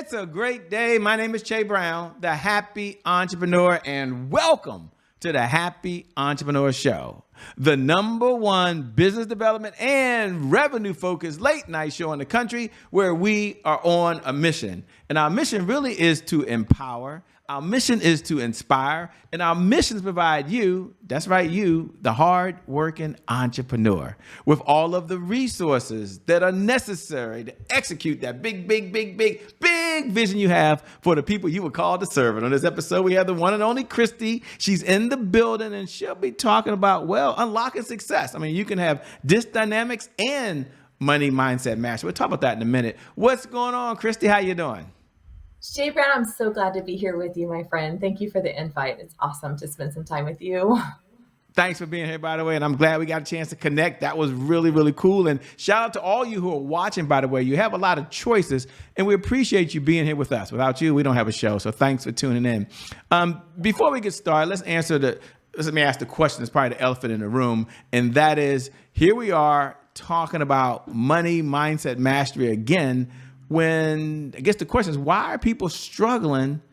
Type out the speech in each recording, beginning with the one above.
It's a great day. My name is Che Brown, the Happy Entrepreneur, and welcome to the Happy Entrepreneur Show, the #1 business development and revenue focused late night show in the country where we are on a mission. And our mission really is to empower. Our mission is to inspire, and our mission is to provide you, that's right, you, the hard-working entrepreneur, with all of the resources that are necessary to execute that big vision you have for the people you were called to serve. And on this episode, we have the one and only Kristi. She's in the building, and she'll be talking about, well, unlocking success. I mean, you can have this dynamics and money mindset mastery. We'll talk about that in a minute. What's going on, Kristi? How you doing? Che Brown, I'm so glad to be here with you, my friend. Thank you for the invite. It's awesome to spend some time with you. Thanks for being here, by the way, and I'm glad we got a chance to connect. That was really, really cool. And shout out to all you who are watching, by the way. You have a lot of choices, and we appreciate you being here with us. Without you, we don't have a show, so thanks for tuning in. Before we get started, let me ask the question that's probably the elephant in the room, and that is, here we are talking about money mindset mastery again, when I guess the question is, why are people struggling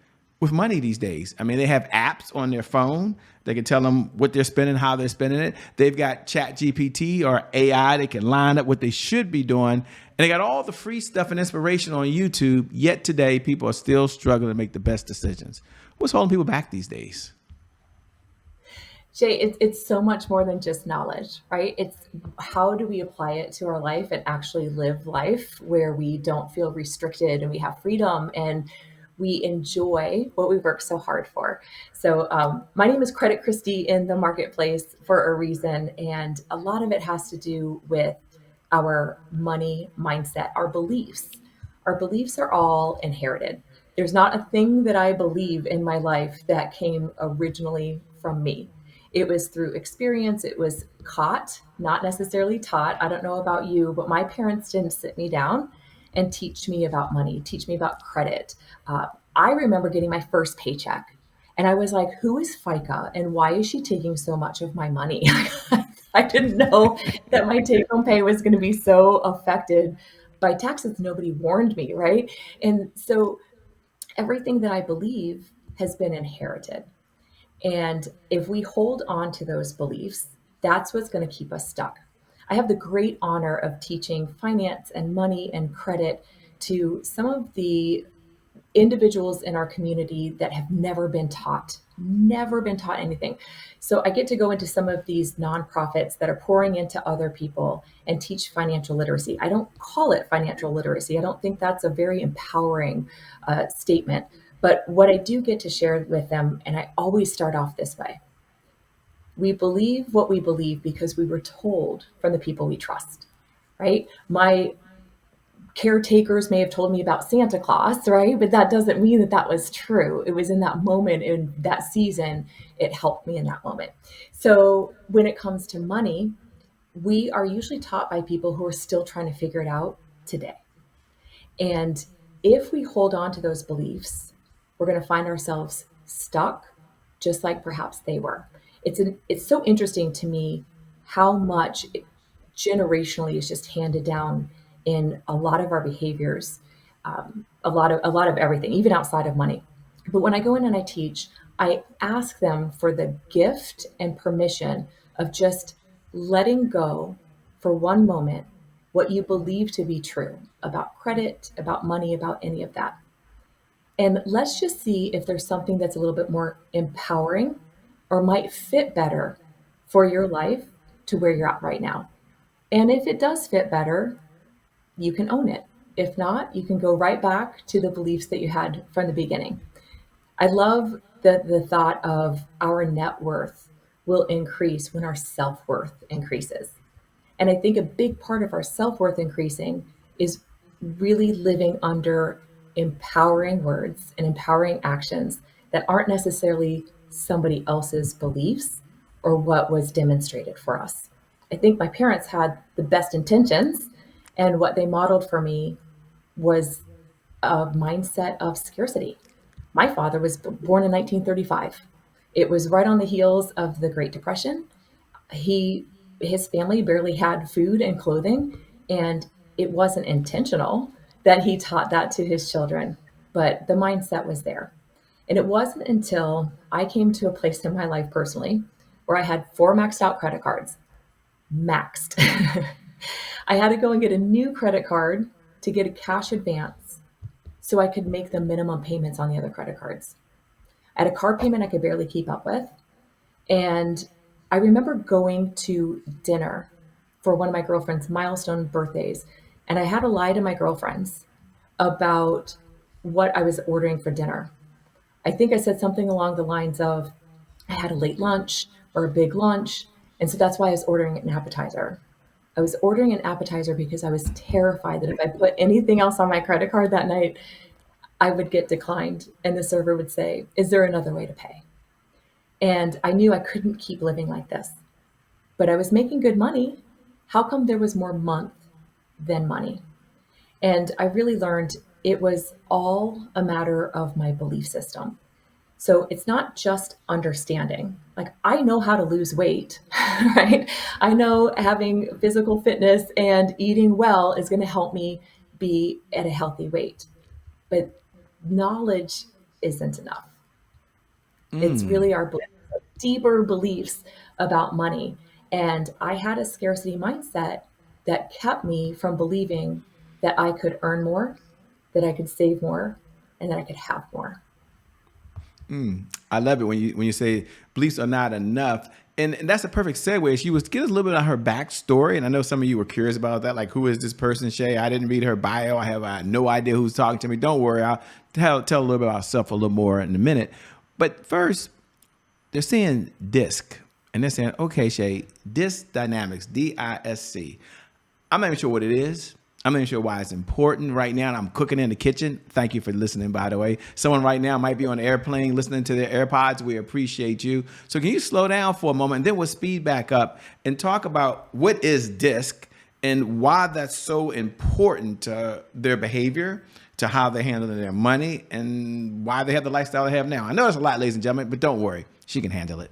with money these days? I mean, they have apps on their phone. They can tell them what they're spending, how they're spending it. They've got ChatGPT or AI. They can line up what they should be doing. And they got all the free stuff and inspiration on YouTube. Yet today, people are still struggling to make the best decisions. What's holding people back these days? Jay, it's so much more than just knowledge, right? It's how do we apply it to our life and actually live life where we don't feel restricted and we have freedom and we enjoy what we work so hard for. So my name is Credit Kristi in the marketplace for a reason. And a lot of it has to do with our money mindset, our beliefs. Our beliefs are all inherited. There's not a thing that I believe in my life that came originally from me. It was through experience. It was caught, not necessarily taught. I don't know about you, but my parents didn't sit me down and teach me about money, teach me about credit. I remember getting my first paycheck and I was like, who is FICA and why is she taking so much of my money? I didn't know that my take-home pay was going to be so affected by taxes. Nobody warned me, right? And so everything that I believe has been inherited. And if we hold on to those beliefs, that's what's going to keep us stuck. I have the great honor of teaching finance and money and credit to some of the individuals in our community that have never been taught anything. So I get to go into some of these nonprofits that are pouring into other people and teach financial literacy. I don't call it financial literacy. I don't think that's a very empowering statement. But what I do get to share with them, and I always start off this way, we believe what we believe because we were told from the people we trust, right? My caretakers may have told me about Santa Claus, right? But that doesn't mean that that was true. It was in that moment, in that season, it helped me in that moment. So when it comes to money, we are usually taught by people who are still trying to figure it out today. And if we hold on to those beliefs, we're going to find ourselves stuck, just like perhaps they were. It's so interesting to me how much generationally is just handed down in a lot of our behaviors, a lot of everything, even outside of money. But when I go in and I teach, I ask them for the gift and permission of just letting go for one moment what you believe to be true about credit, about money, about any of that. And let's just see if there's something that's a little bit more empowering or might fit better for your life to where you're at right now. And if it does fit better, you can own it. If not, you can go right back to the beliefs that you had from the beginning. I love the thought of our net worth will increase when our self-worth increases. And I think a big part of our self-worth increasing is really living under empowering words and empowering actions that aren't necessarily somebody else's beliefs or what was demonstrated for us. I think my parents had the best intentions, and what they modeled for me was a mindset of scarcity. My father was born in 1935. It was right on the heels of the Great Depression. His family barely had food and clothing, and it wasn't intentional that he taught that to his children. but the mindset was there. And it wasn't until I came to a place in my life personally where I had 4 maxed out credit cards, maxed. I had to go and get a new credit card to get a cash advance so I could make the minimum payments on the other credit cards. I had a car payment I could barely keep up with. And I remember going to dinner for one of my girlfriend's milestone birthdays. And I had to lie to my girlfriends about what I was ordering for dinner. I think I said something along the lines of, I had a late lunch or a big lunch. And so that's why I was ordering an appetizer. I was ordering an appetizer because I was terrified that if I put anything else on my credit card that night, I would get declined. And the server would say, is there another way to pay? And I knew I couldn't keep living like this, but I was making good money. How come there was more month than money? And I really learned it was all a matter of my belief system. So it's not just understanding. Like, I know how to lose weight, right? I know having physical fitness and eating well is going to help me be at a healthy weight. But knowledge isn't enough. It's really our deeper beliefs about money. And I had a scarcity mindset that kept me from believing that I could earn more, that I could save more, and that I could have more. I love it when you say beliefs are not enough. And that's a perfect segue. She was give us a little bit of her backstory. And I know some of you were curious about that. Like, who is this person, Shay? I didn't read her bio. I have no idea who's talking to me. Don't worry. I'll tell a little bit about myself a little more in a minute. But first, they're saying DISC. And they're saying, okay, Shay, DISC dynamics, DISC. I'm not even sure what it is. I'm not even sure why it's important right now. And I'm cooking in the kitchen. Thank you for listening, by the way. Someone right now might be on an airplane listening to their AirPods. We appreciate you. So can you slow down for a moment, and then we'll speed back up and talk about what is DISC and why that's so important to their behavior, to how they're handling their money, and why they have the lifestyle they have now. I know there's a lot, ladies and gentlemen, but don't worry. She can handle it.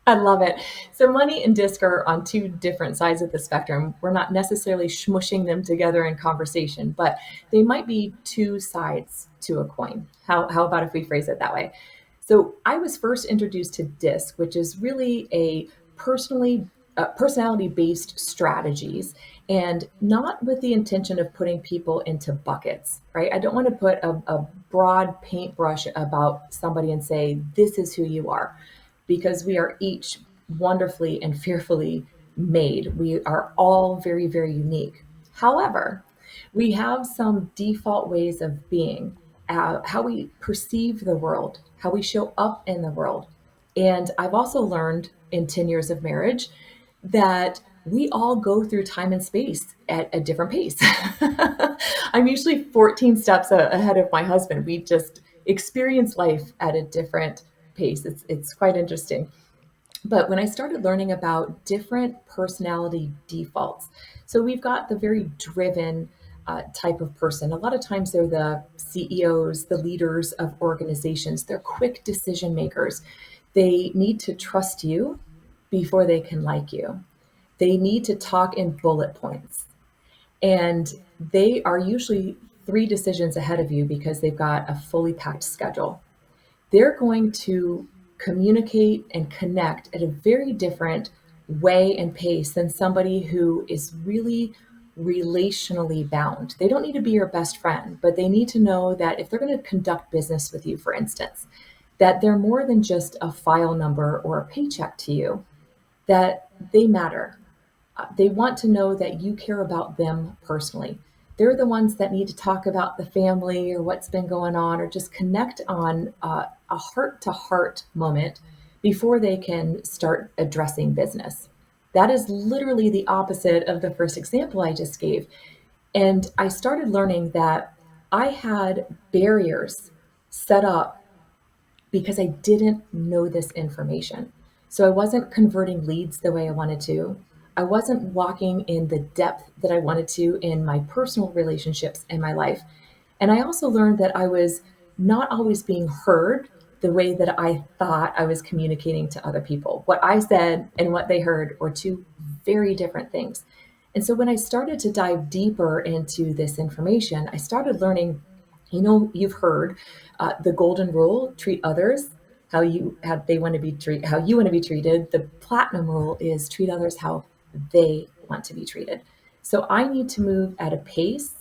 I love it. So money and DISC are on 2 different sides of the spectrum. We're not necessarily smushing them together in conversation, but they might be 2 sides to a coin. How about if we phrase it that way? So I was first introduced to DISC, which is really a personality-based strategies, and not with the intention of putting people into buckets, right? I don't want to put a broad paintbrush about somebody and say, this is who you are, because we are each wonderfully and fearfully made. We are all very, very unique. However, we have some default ways of being, how we perceive the world, how we show up in the world. And I've also learned in 10 years of marriage that we all go through time and space at a different pace. I'm usually 14 steps ahead of my husband. We just experience life at a different pace. It's quite interesting. But when I started learning about different personality defaults, so we've got the very driven type of person. A lot of times they're the CEOs, the leaders of organizations. They're quick decision makers. They need to trust you before they can like you. They need to talk in bullet points. And they are usually 3 decisions ahead of you because they've got a fully packed schedule. They're going to communicate and connect at a very different way and pace than somebody who is really relationally bound. They don't need to be your best friend, but they need to know that if they're going to conduct business with you, for instance, that they're more than just a file number or a paycheck to you, that they matter. They want to know that you care about them personally. They're the ones that need to talk about the family or what's been going on, or just connect on a heart-to-heart moment before they can start addressing business. That is literally the opposite of the first example I just gave. And I started learning that I had barriers set up because I didn't know this information. So I wasn't converting leads the way I wanted to. I wasn't walking in the depth that I wanted to in my personal relationships in my life. And I also learned that I was not always being heard the way that I thought I was communicating to other people. What I said and what they heard were 2 very different things. And so when I started to dive deeper into this information, I started learning You've heard the golden rule: treat others how you want to be treated. The platinum rule is treat others how they want to be treated. So I need to move at a pace.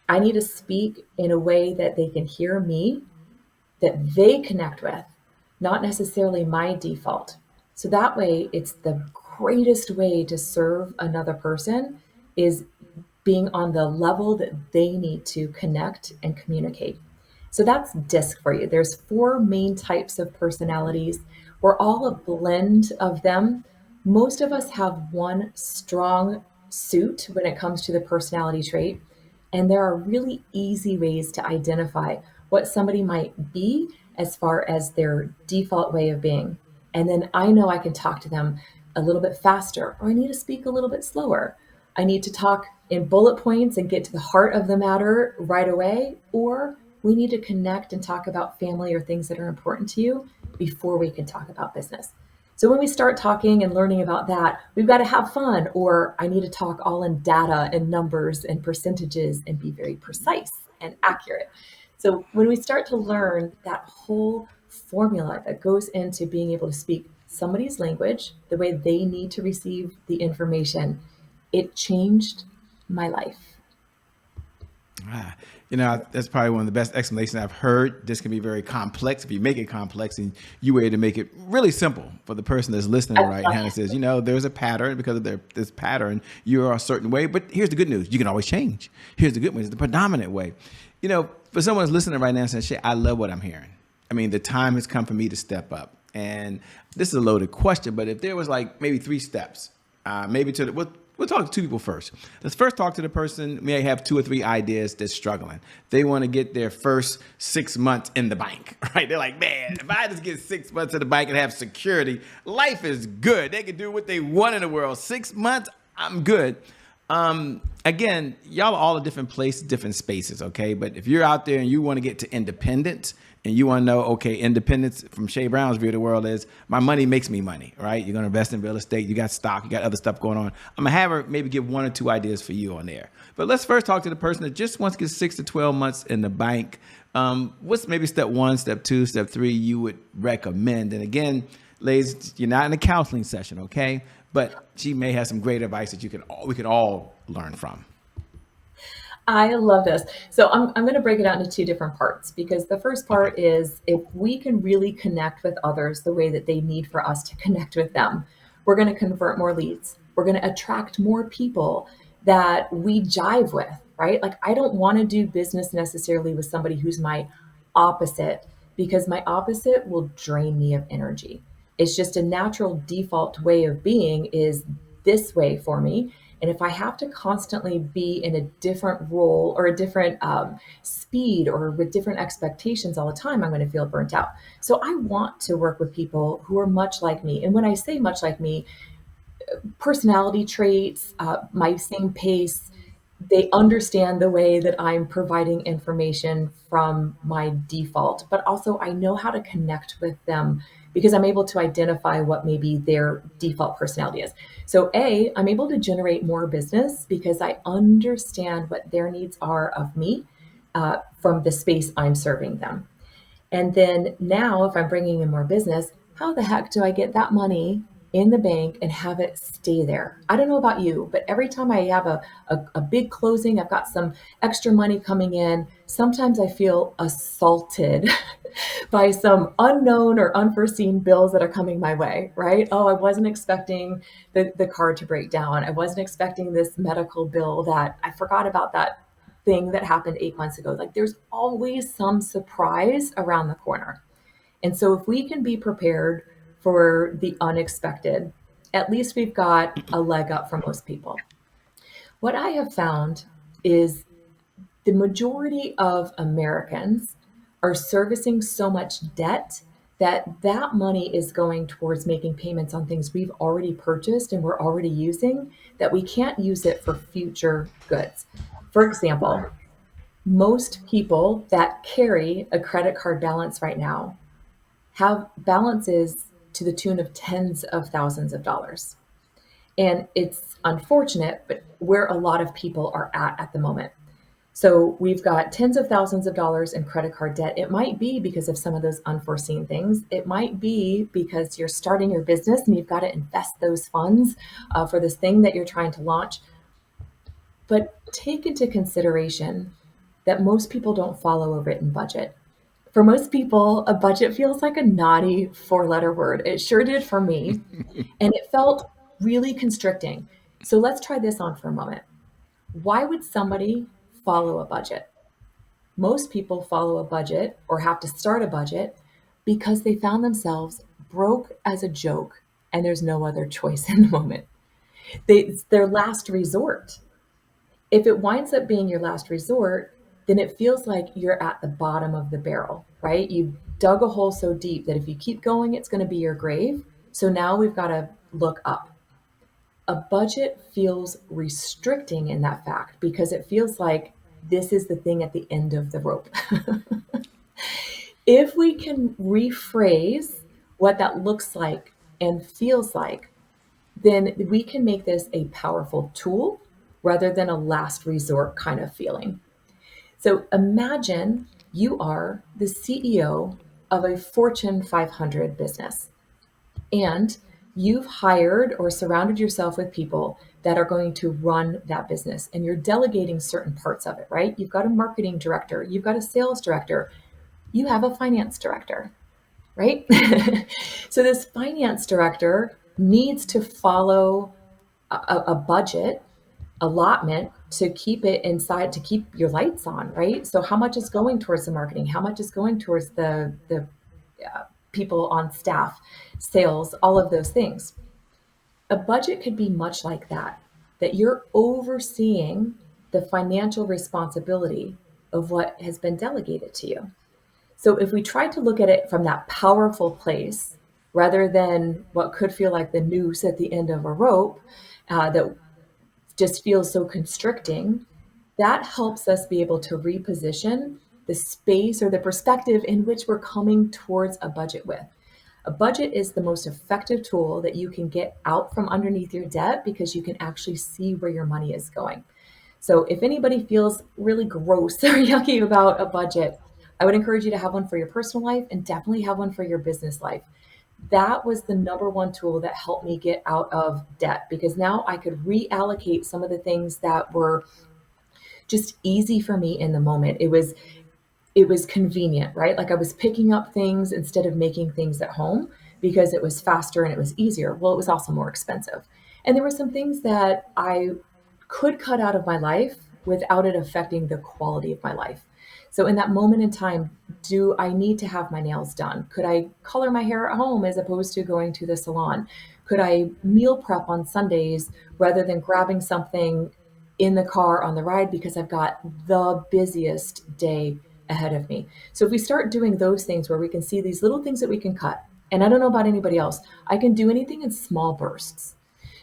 I need to speak in a way that they can hear me, that they connect with, not necessarily my default. So that way, it's the greatest way to serve another person is being on the level that they need to connect and communicate. So that's DISC for you. There's four main types of personalities. We're all a blend of them. Most of us have one strong suit when it comes to the personality trait. And there are really easy ways to identify what somebody might be as far as their default way of being. And then I know I can talk to them a little bit faster, or I need to speak a little bit slower. I need to talk in bullet points and get to the heart of the matter right away, or we need to connect and talk about family or things that are important to you before we can talk about business. So when we start talking and learning about that, we've got to have fun, or I need to talk all in data and numbers and percentages and be very precise and accurate. So when we start to learn that whole formula that goes into being able to speak somebody's language, the way they need to receive the information, it changed my life. Ah, that's probably one of the best explanations I've heard. This can be very complex. If you make it complex, and you were able to make it really simple for the person that's listening right now, and says, there's a pattern. Because of this pattern, you're a certain way. But here's the good news: you can always change. Here's the good news: the predominant way. For someone who's listening right now and saying, "Shit, I love what I'm hearing." I mean, the time has come for me to step up. And this is a loaded question, but if there was like maybe 3 steps, maybe we'll talk to 2 people first. Let's first talk to the person may have 2 or 3 ideas that's struggling. They want to get their first 6 months in the bank, right? They're like, man, if I just get 6 months in the bank and have security, life is good. They can do what they want in the world. 6 months, I'm good. Again, y'all are all in different places, different spaces, okay? But if you're out there and you want to get to independence, and you want to know, okay, independence from Shay Brown's view of the world is my money makes me money, right? You're going to invest in real estate. You got stock. You got other stuff going on. I'm going to have her maybe give 1 or 2 ideas for you on there. But let's first talk to the person that just wants to get 6 to 12 months in the bank. What's maybe step 1, step 2, step 3 you would recommend? And again, ladies, you're not in a counseling session, okay? But she may have some great advice that we could all learn from. I love this. So I'm going to break it out into 2 different parts, because the first part is if we can really connect with others the way that they need for us to connect with them, we're going to convert more leads. We're going to attract more people that we jive with, right? Like, I don't want to do business necessarily with somebody who's my opposite, because my opposite will drain me of energy. It's just a natural default way of being is this way for me. And if I have to constantly be in a different role or a different speed or with different expectations all the time, I'm going to feel burnt out. So I want to work with people who are much like me. And when I say much like me, personality traits, my same pace, they understand the way that I'm providing information from my default, but also I know how to connect with them because I'm able to identify what maybe their default personality is. So I'm able to generate more business because I understand what their needs are of me from the space I'm serving them. And then now, if I'm bringing in more business, how the heck do I get that money in the bank and have it stay there? I don't know about you, but every time I have a big closing, I've got some extra money coming in. Sometimes I feel assaulted by some unknown or unforeseen bills that are coming my way, right? Oh, I wasn't expecting the car to break down. I wasn't expecting this medical bill that I forgot about that thing that happened 8 months ago. Like, there's always some surprise around the corner. And so if we can be prepared for the unexpected, at least we've got a leg up from most people. What I have found is the majority of Americans are servicing so much debt that money is going towards making payments on things we've already purchased and we're already using, that we can't use it for future goods. For example, most people that carry a credit card balance right now have balances to the tune of tens of thousands of dollars. And it's unfortunate, but where a lot of people are at the moment. So we've got tens of thousands of dollars in credit card debt. It might be because of some of those unforeseen things. It might be because you're starting your business and you've got to invest those funds for this thing that you're trying to launch. But take into consideration that most people don't follow a written budget. For most people, a budget feels like a naughty four-letter word. It sure did for me. And it felt really constricting. So let's try this on for a moment. Why would somebody follow a budget? Most people follow a budget or have to start a budget because they found themselves broke as a joke and there's no other choice in the moment. It's their last resort. If it winds up being your last resort, then it feels like you're at the bottom of the barrel, right? You dug a hole so deep that if you keep going, it's going to be your grave. So now we've got to look up. A budget feels restricting in that fact because it feels like this is the thing at the end of the rope. If we can rephrase what that looks like and feels like, then we can make this a powerful tool rather than a last resort kind of feeling. So imagine you are the CEO of a Fortune 500 business and you've hired or surrounded yourself with people that are going to run that business and you're delegating certain parts of it, right? You've got a marketing director, you've got a sales director, you have a finance director, right? So this finance director needs to follow a budget allotment to keep it inside, to keep your lights on, right? So how much is going towards the marketing? How much is going towards the people on staff, sales, all of those things? A budget could be much like that, that you're overseeing the financial responsibility of what has been delegated to you. So if we try to look at it from that powerful place, rather than what could feel like the noose at the end of a rope, that just feels so constricting, that helps us be able to reposition the space or the perspective in which we're coming towards a budget with. A budget is the most effective tool that you can get out from underneath your debt because you can actually see where your money is going. So if anybody feels really gross or yucky about a budget, I would encourage you to have one for your personal life and definitely have one for your business life. That was the number one tool that helped me get out of debt because now I could reallocate some of the things that were just easy for me in the moment. It was convenient, right? Like I was picking up things instead of making things at home because it was faster and it was easier. Well, it was also more expensive. And there were some things that I could cut out of my life without it affecting the quality of my life. So in that moment in time, do I need to have my nails done? Could I color my hair at home as opposed to going to the salon? Could I meal prep on Sundays rather than grabbing something in the car on the ride because I've got the busiest day ahead of me? So if we start doing those things where we can see these little things that we can cut, and I don't know about anybody else, I can do anything in small bursts.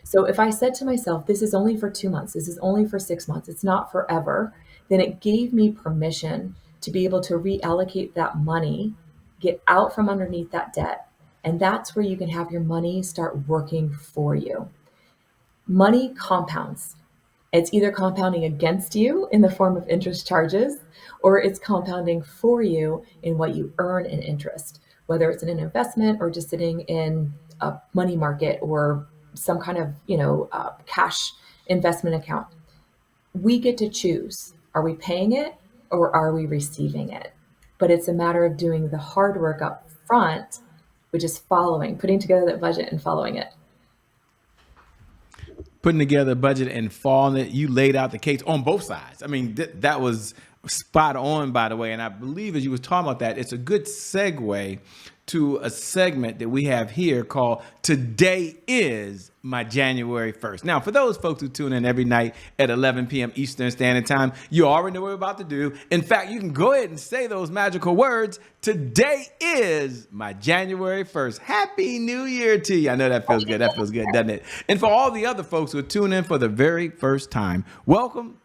So if I said to myself, this is only for 2 months, this is only for 6 months, it's not forever, then it gave me permission to be able to reallocate that money, get out from underneath that debt. And that's where you can have your money start working for you. Money compounds. It's either compounding against you in the form of interest charges, or it's compounding for you in what you earn in interest, whether it's in an investment or just sitting in a money market or some kind of, cash investment account. We get to choose. Are we paying it or are we receiving it? But it's a matter of doing the hard work up front, which is putting together that budget and following it. Putting together a budget and following it, you laid out the case on both sides. I mean, that was spot on, by the way. And I believe as you was talking about that, it's a good segue to a segment that we have here called Today is My January 1st. Now, for those folks who tune in every night at 11 p.m. Eastern Standard Time, you already know what we're about to do. In fact, you can go ahead and say those magical words. Today is my January 1st. Happy New Year to you. I know that feels good. That feels good, doesn't it? And for all the other folks who are tuning in for the very first time, welcome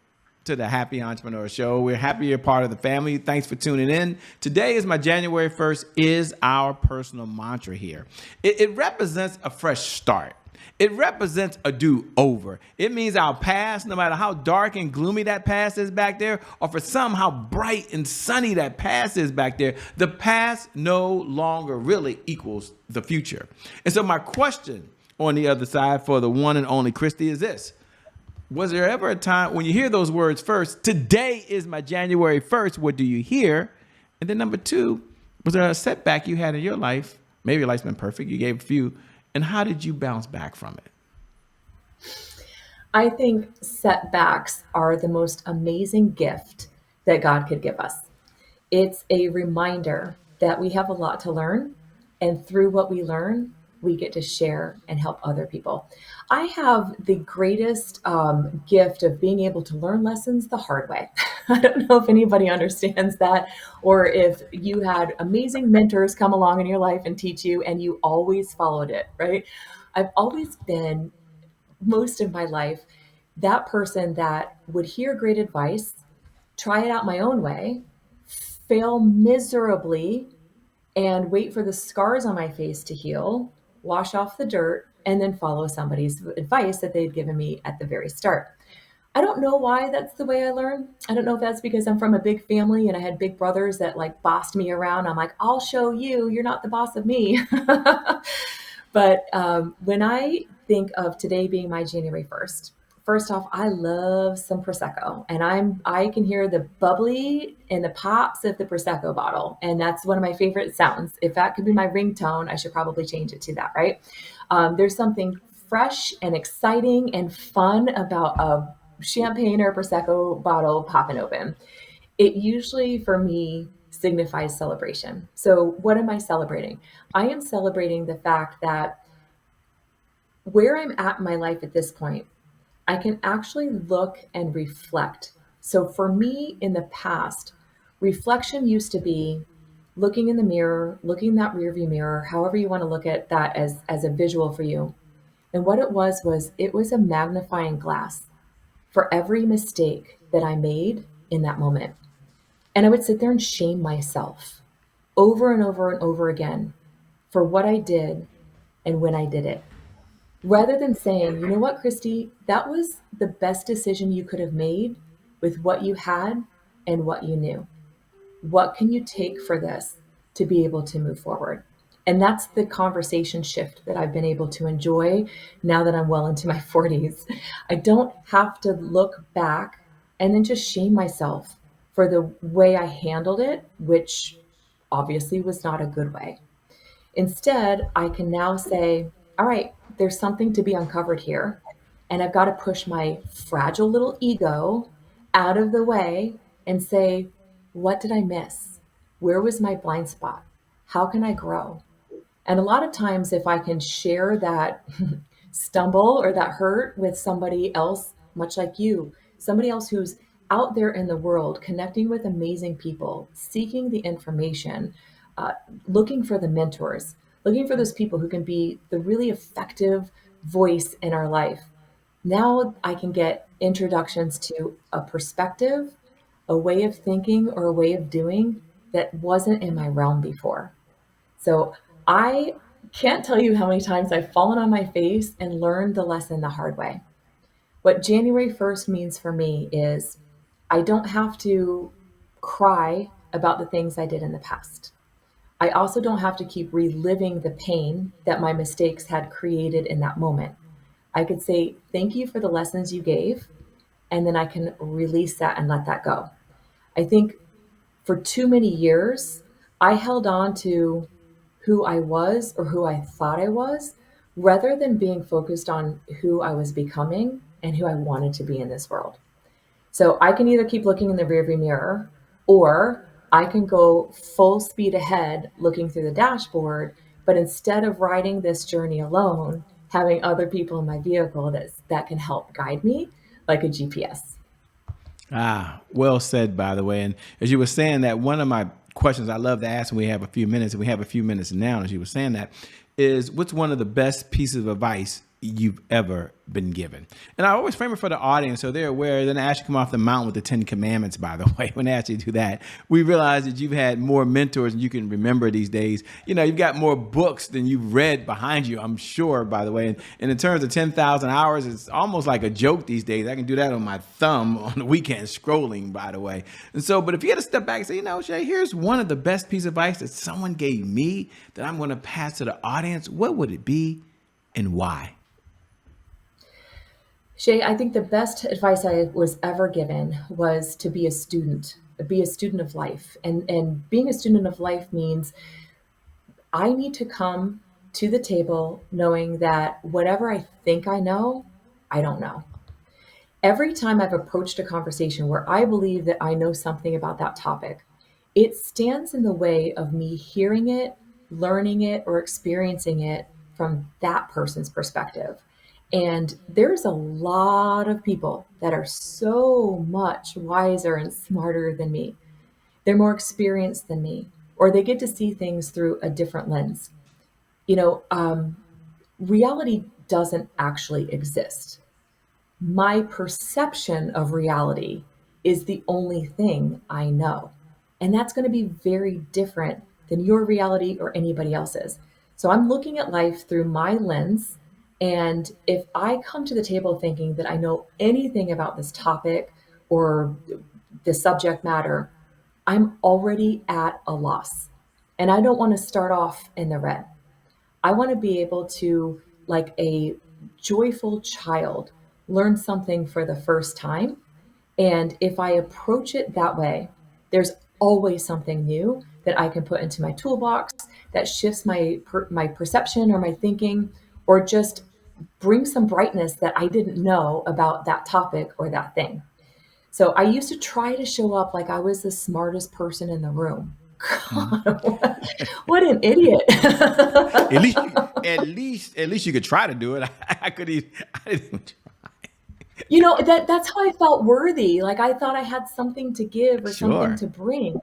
to the Happy Entrepreneur Show. We're happy you're part of the family. Thanks for tuning in. Today is my January 1st is our personal mantra here. It represents a fresh start. It represents a do-over. It means our past, no matter how dark and gloomy that past is back there, or for some how bright and sunny that past is back there, the past no longer really equals the future. And so my question on the other side for the one and only Kristi is this. Was there ever a time when you hear those words first, today is my January 1st, what do you hear? And then number two, was there a setback you had in your life? Maybe your life's been perfect. You gave a few. And how did you bounce back from it? I think setbacks are the most amazing gift that God could give us. It's a reminder that we have a lot to learn. And through what we learn, we get to share and help other people. I have the greatest gift of being able to learn lessons the hard way. I don't know if anybody understands that, or if you had amazing mentors come along in your life and teach you and you always followed it, right? I've always been, most of my life, that person that would hear great advice, try it out my own way, fail miserably, and wait for the scars on my face to heal, wash off the dirt, and then follow somebody's advice that they'd given me at the very start. I don't know why that's the way I learn. I don't know if that's because I'm from a big family and I had big brothers that like bossed me around. I'm like, I'll show you, you're not the boss of me. But when I think of today being my January 1st, first off, I love some Prosecco, and I can hear the bubbly and the pops of the Prosecco bottle. And that's one of my favorite sounds. If that could be my ringtone, I should probably change it to that, right? There's something fresh and exciting and fun about a champagne or Prosecco bottle popping open. It usually, for me, signifies celebration. So what am I celebrating? I am celebrating the fact that where I'm at in my life at this point, I can actually look and reflect. So for me in the past, reflection used to be looking in the mirror, looking in that rearview mirror, however you want to look at that as a visual for you. And what it was a magnifying glass for every mistake that I made in that moment. And I would sit there and shame myself over and over and over again for what I did and when I did it. Rather than saying, you know what, Kristi, that was the best decision you could have made with what you had and what you knew. What can you take for this to be able to move forward? And that's the conversation shift that I've been able to enjoy now that I'm well into my 40s. I don't have to look back and then just shame myself for the way I handled it, which obviously was not a good way. Instead, I can now say, all right, there's something to be uncovered here. And I've got to push my fragile little ego out of the way and say, what did I miss? Where was my blind spot? How can I grow? And a lot of times, if I can share that stumble or that hurt with somebody else, much like you, somebody else who's out there in the world, connecting with amazing people, seeking the information, looking for the mentors, looking for those people who can be the really effective voice in our life. Now I can get introductions to a perspective, a way of thinking, or a way of doing that wasn't in my realm before. So I can't tell you how many times I've fallen on my face and learned the lesson the hard way. What January 1st means for me is I don't have to cry about the things I did in the past. I also don't have to keep reliving the pain that my mistakes had created in that moment. I could say, thank you for the lessons you gave, and then I can release that and let that go. I think for too many years, I held on to who I was or who I thought I was, rather than being focused on who I was becoming and who I wanted to be in this world. So I can either keep looking in the rearview mirror, or I can go full speed ahead looking through the dashboard, but instead of riding this journey alone, having other people in my vehicle that can help guide me like a GPS. Well said, by the way. And as you were saying that, one of my questions I love to ask when we have a few minutes, and we have a few minutes now, as you were saying that, is what's one of the best pieces of advice you've ever been given. And I always frame it for the audience so they're aware. Then I ask you to come off the mountain with the 10 commandments, by the way. When I ask you to do that, we realize that you've had more mentors than you can remember these days. You know, you've got more books than you've read behind you, I'm sure, by the way. And in terms of 10,000 hours, it's almost like a joke these days. I can do that on my thumb on the weekend scrolling, by the way. And so, but if you had to step back and say, you know, Shay, here's one of the best pieces of advice that someone gave me that I'm going to pass to the audience, what would it be and why? Shay, I think the best advice I was ever given was to be a student of life. And being a student of life means I need to come to the table knowing that whatever I think I know, I don't know. Every time I've approached a conversation where I believe that I know something about that topic, it stands in the way of me hearing it, learning it, or experiencing it from that person's perspective. And there's a lot of people that are so much wiser and smarter than me. They're more experienced than me, or they get to see things through a different lens. You know, reality doesn't actually exist. My perception of reality is the only thing I know. And that's going to be very different than your reality or anybody else's. So I'm looking at life through my lens. And if I come to the table thinking that I know anything about this topic or the subject matter, I'm already at a loss. And I don't want to start off in the red. I want to be able to, like a joyful child, learn something for the first time. And if I approach it that way, there's always something new that I can put into my toolbox that shifts my perception or my thinking, or just bring some brightness that I didn't know about that topic or that thing. So I used to try to show up like I was the smartest person in the room. God, what an idiot. At least you could try to do it. I could even, I didn't even try. You know, that's how I felt worthy. Like I thought I had something to give or something Sure. to bring.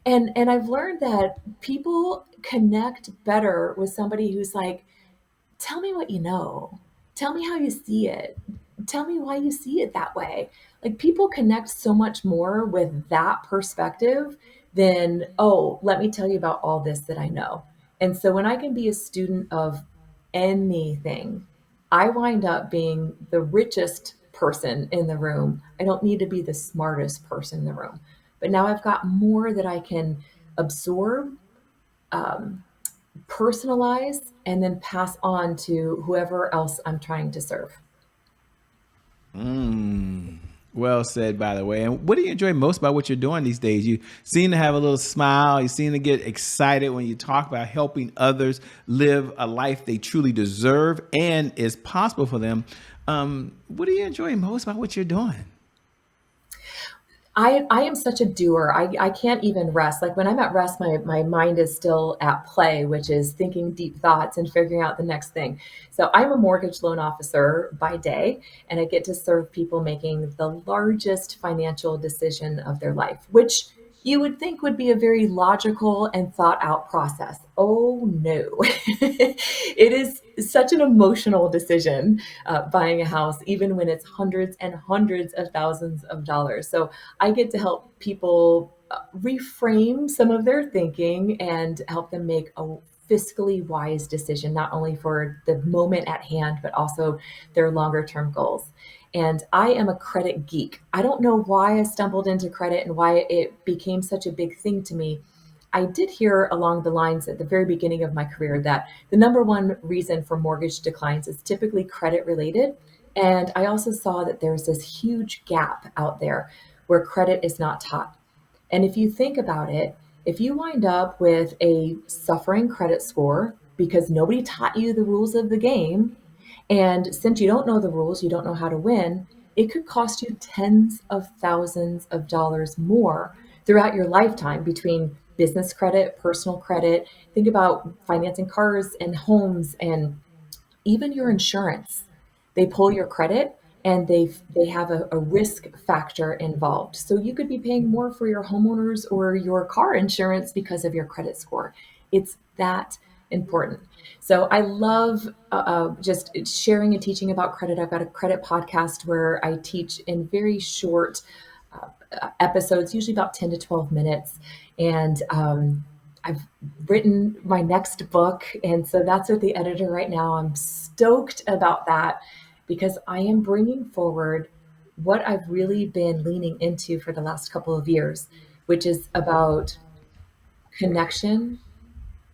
And I've learned that people connect better with somebody who's like, tell me what you know. Tell me how you see it. Tell me why you see it that way. Like people connect so much more with that perspective than, oh, let me tell you about all this that I know. And so when I can be a student of anything, I wind up being the richest person in the room. I don't need to be the smartest person in the room. But now I've got more that I can absorb, um, personalize, and then pass on to whoever else I'm trying to serve. Mm, well said, by the way. And what do you enjoy most about what you're doing these days? You seem to have a little smile. You seem to get excited when you talk about helping others live a life they truly deserve and is possible for them. What do you enjoy most about what you're doing? I am such a doer. I can't even rest. Like when I'm at rest, my mind is still at play, which is thinking deep thoughts and figuring out the next thing. So I'm a mortgage loan officer by day, and I get to serve people making the largest financial decision of their life, which you would think would be a very logical and thought out process. Oh no. It is such an emotional decision, buying a house, even when it's hundreds and hundreds of thousands of dollars. So I get to help people reframe some of their thinking and help them make a fiscally wise decision, not only for the moment at hand, but also their longer term goals. And I am a credit geek. I don't know why I stumbled into credit and why it became such a big thing to me. I did hear along the lines at the very beginning of my career that the number one reason for mortgage declines is typically credit related. And I also saw that there's this huge gap out there where credit is not taught. And if you think about it, if you wind up with a suffering credit score because nobody taught you the rules of the game, and since you don't know the rules, you don't know how to win, it could cost you tens of thousands of dollars more throughout your lifetime between business credit, personal credit. Think about financing cars and homes and even your insurance. They pull your credit and they have a risk factor involved. So you could be paying more for your homeowners or your car insurance because of your credit score. It's that important. So I love just sharing and teaching about credit. I've got a credit podcast where I teach in very short episodes, usually about 10 to 12 minutes. And I've written my next book. And so that's with the editor right now. I'm stoked about that because I am bringing forward what I've really been leaning into for the last couple of years, which is about connection,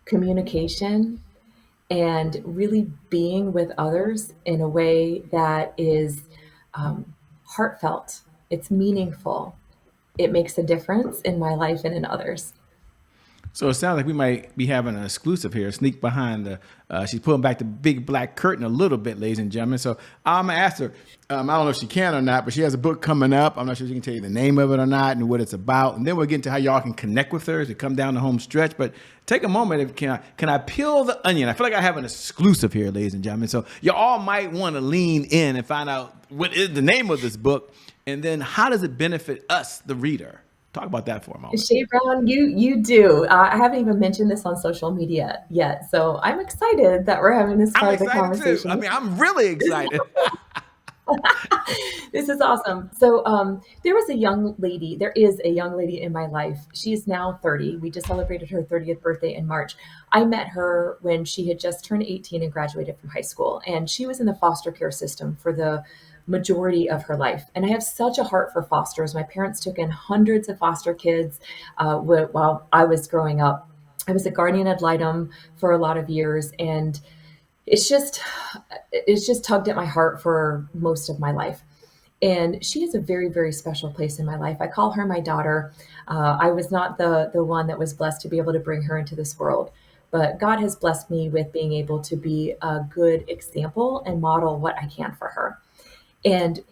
communication, and really being with others in a way that is heartfelt. It's meaningful. It makes a difference in my life and in others. So it sounds like we might be having an exclusive here, sneak behind the. She's pulling back the big black curtain a little bit, ladies and gentlemen. So I'm gonna ask her. I don't know if she can or not, but she has a book coming up. I'm not sure if she can tell you the name of it or not and what it's about, and then we'll get into how y'all can connect with her as we come down the home stretch. But take a moment. Can I peel the onion? I feel like I have an exclusive here, ladies and gentlemen. So you all might want to lean in and find out what is the name of this book, and then how does it benefit us, the reader. Talk about that for a moment. Shay Brown, you do. I haven't even mentioned this on social media yet, so I'm excited that we're having this I'm part of the excited too. I conversation. mean, I'm really excited. This is awesome. So there was a young lady. There is a young lady in my life. She's now 30. We just celebrated her 30th birthday in March. I met her when she had just turned 18 and graduated from high school, and she was in the foster care system for the majority of her life. And I have such a heart for fosters. My parents took in hundreds of foster kids while I was growing up. I was a guardian ad litem for a lot of years, and it's just it's just tugged at my heart for most of my life. And she has a very, very special place in my life. I call her my daughter. I was not the one that was blessed to be able to bring her into this world, but God has blessed me with being able to be a good example and model what I can for her. And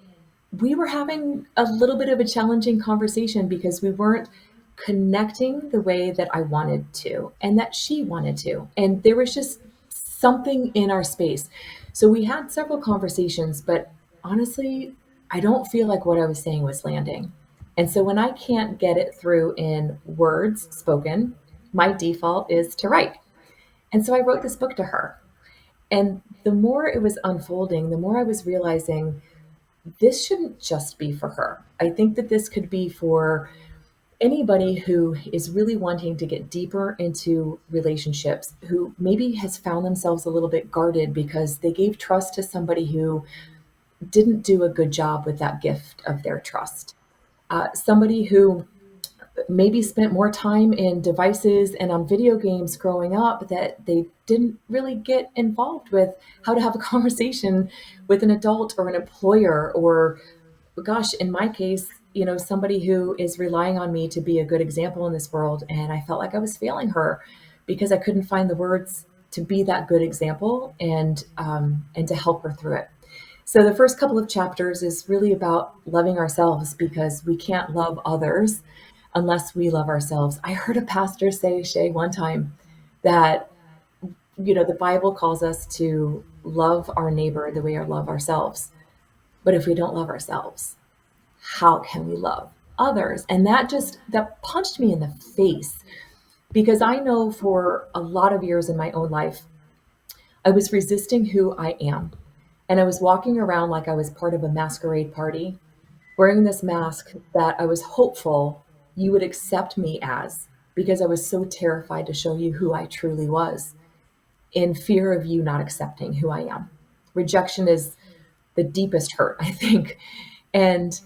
we were having a little bit of a challenging conversation because we weren't connecting the way that I wanted to and that she wanted to. And there was just something in our space. So we had several conversations, but honestly, I don't feel like what I was saying was landing. And so when I can't get it through in words spoken, my default is to write. And so I wrote this book to her. And the more it was unfolding, the more I was realizing this shouldn't just be for her. I think that this could be for anybody who is really wanting to get deeper into relationships, who maybe has found themselves a little bit guarded because they gave trust to somebody who didn't do a good job with that gift of their trust. Somebody who maybe spent more time in devices and on video games growing up that they didn't really get involved with how to have a conversation with an adult or an employer, or gosh, in my case, somebody who is relying on me to be a good example in this world. And I felt like I was failing her because I couldn't find the words to be that good example and to help her through it. So the first couple of chapters is really about loving ourselves because we can't love others unless we love ourselves. I heard a pastor say, Shay, one time that, the Bible calls us to love our neighbor the way we love ourselves. But if we don't love ourselves, how can we love others? And that punched me in the face because I know for a lot of years in my own life, I was resisting who I am. And I was walking around like I was part of a masquerade party, wearing this mask that I was hopeful you would accept me as, because I was so terrified to show you who I truly was, in fear of you not accepting who I am. Rejection is the deepest hurt, I think. And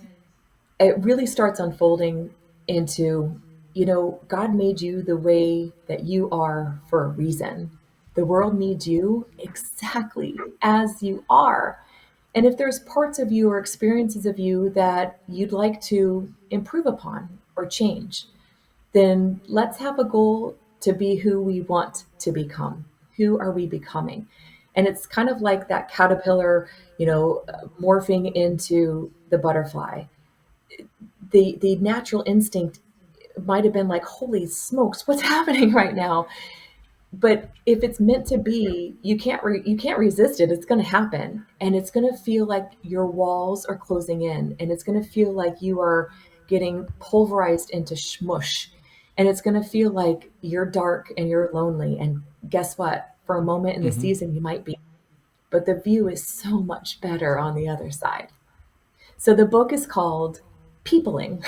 it really starts unfolding into, God made you the way that you are for a reason. The world needs you exactly as you are. And if there's parts of you or experiences of you that you'd like to improve upon or change, then let's have a goal to be who we want to become. Who are we becoming? And it's kind of like that caterpillar, morphing into the butterfly. The natural instinct might have been like, holy smokes, what's happening right now? But if it's meant to be, you can't resist it. It's going to happen, and it's going to feel like your walls are closing in, and it's going to feel like you are getting pulverized into smush. And it's going to feel like you're dark and you're lonely. And guess what? For a moment in the Mm-hmm. season, you might be, but the view is so much better on the other side. So the book is called Peopling.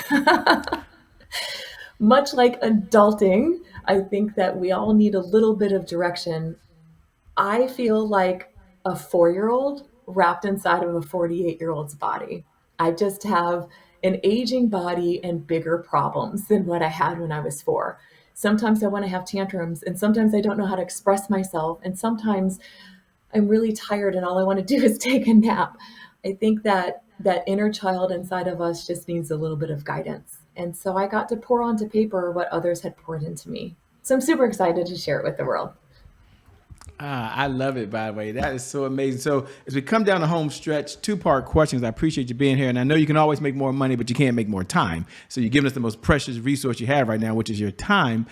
Much like adulting, I think that we all need a little bit of direction. I feel like a 4-year-old wrapped inside of a 48-year-old's body. I just have an aging body and bigger problems than what I had when I was 4. Sometimes I want to have tantrums, and sometimes I don't know how to express myself, and sometimes I'm really tired and all I want to do is take a nap. I think that that inner child inside of us just needs a little bit of guidance. And so I got to pour onto paper what others had poured into me. So I'm super excited to share it with the world. I love it, by the way. That is so amazing. So as we come down the home stretch, two-part questions. I appreciate you being here. And I know you can always make more money, but you can't make more time. So you're giving us the most precious resource you have right now, which is your time.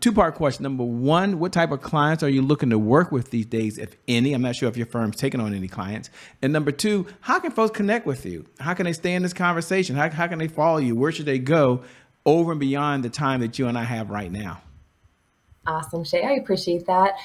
Two-part question. Number one, what type of clients are you looking to work with these days, if any? I'm not sure if your firm's taking on any clients. And number two, how can folks connect with you? How can they stay in this conversation? How can they follow you? Where should they go over and beyond the time that you and I have right now? Awesome, Shay. I appreciate that.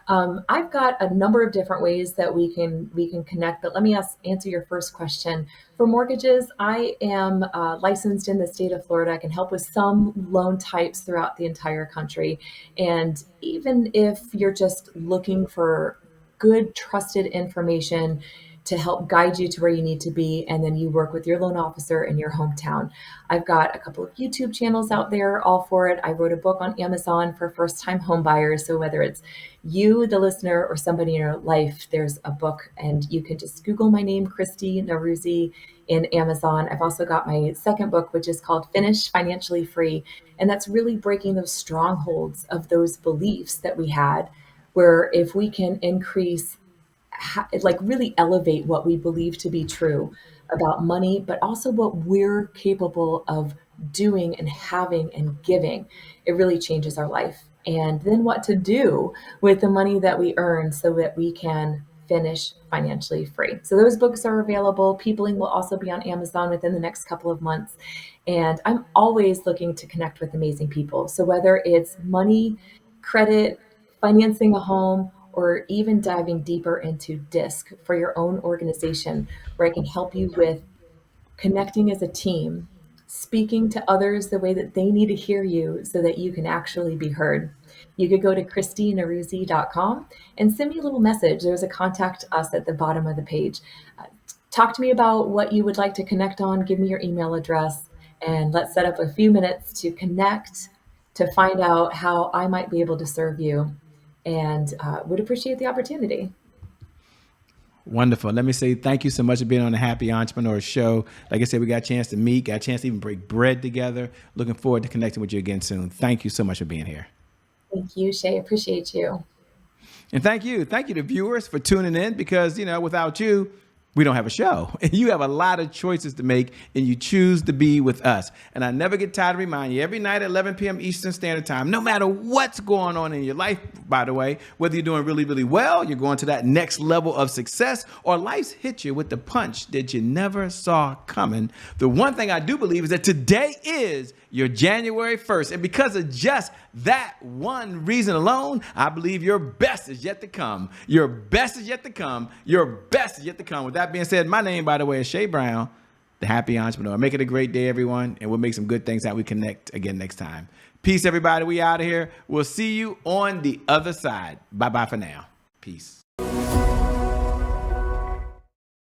I've got a number of different ways that we can connect, but let me answer your first question. For mortgages, I am licensed in the state of Florida. I can help with some loan types throughout the entire country. And even if you're just looking for good, trusted information to help guide you to where you need to be, and then you work with your loan officer in your hometown. I've got a couple of YouTube channels out there, all for it. I wrote a book on Amazon for first-time home buyers. So whether it's you, the listener, or somebody in your life, there's a book, and you can just Google my name, Kristi Nowrouzi, in Amazon. I've also got my second book, which is called Finish Financially Free. And that's really breaking those strongholds of those beliefs that we had, where if we can increase like really elevate what we believe to be true about money, but also what we're capable of doing and having and giving, it really changes our life. And then what to do with the money that we earn so that we can finish financially free. So those books are available. Peopling will also be on Amazon within the next couple of months. And I'm always looking to connect with amazing people. So whether it's money, credit, financing a home, or even diving deeper into DISC for your own organization, where I can help you with connecting as a team, speaking to others the way that they need to hear you so that you can actually be heard. You could go to KristiNowrouzi.com and send me a little message. There's a contact us at the bottom of the page. Talk to me about what you would like to connect on. Give me your email address, and let's set up a few minutes to connect, to find out how I might be able to serve you, and would appreciate the opportunity. Wonderful. Let me say thank you so much for being on the Happy Entrepreneur Show. Like I said, we got a chance to meet, got a chance to even break bread together. Looking forward to connecting with you again soon. Thank you so much for being here. Thank you, Shay. Appreciate you. And thank you. Thank you to viewers for tuning in because, without you, we don't have a show. And you have a lot of choices to make, and you choose to be with us. And I never get tired of reminding you, every night at 11 p.m. Eastern Standard Time, no matter what's going on in your life, by the way, whether you're doing really, really well, you're going to that next level of success, or life's hit you with the punch that you never saw coming. The one thing I do believe is that today is your January 1st. And because of just that one reason alone, I believe your best is yet to come. Your best is yet to come. Your best is yet to come. With that being said, my name, by the way, is Shay Brown, the Happy Entrepreneur. Make it a great day, everyone, and we'll make some good things out. We connect again next time. Peace, everybody. We out of here. We'll see you on the other side. Bye-bye for now. Peace.